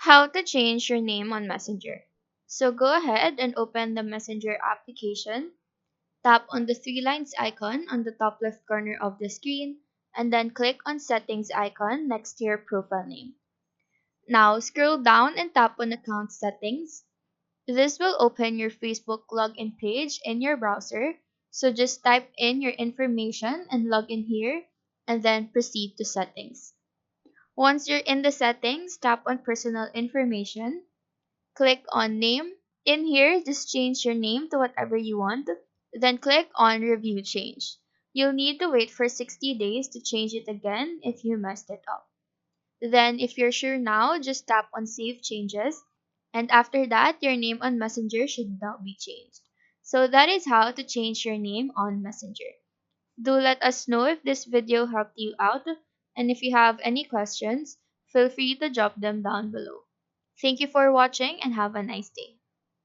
How to change your name on Messenger. So go ahead and open the Messenger application. Tap on the three lines icon on the top left corner of the screen, and then click on Settings icon next to your profile name. Now scroll down and tap on Account Settings. This will open your Facebook login page in your browser. So just type in your information and log in here, and then proceed to Settings. Once you're in the settings, tap on Personal Information. Click on Name. In here, just change your name to whatever you want. Then click on Review Change. You'll need to wait for 60 days to change it again if you messed it up. Then, if you're sure now, just tap on Save Changes. And after that, your name on Messenger should now be changed. So that is how to change your name on Messenger. Do let us know if this video helped you out, and if you have any questions, feel free to drop them down below. Thank you for watching and have a nice day.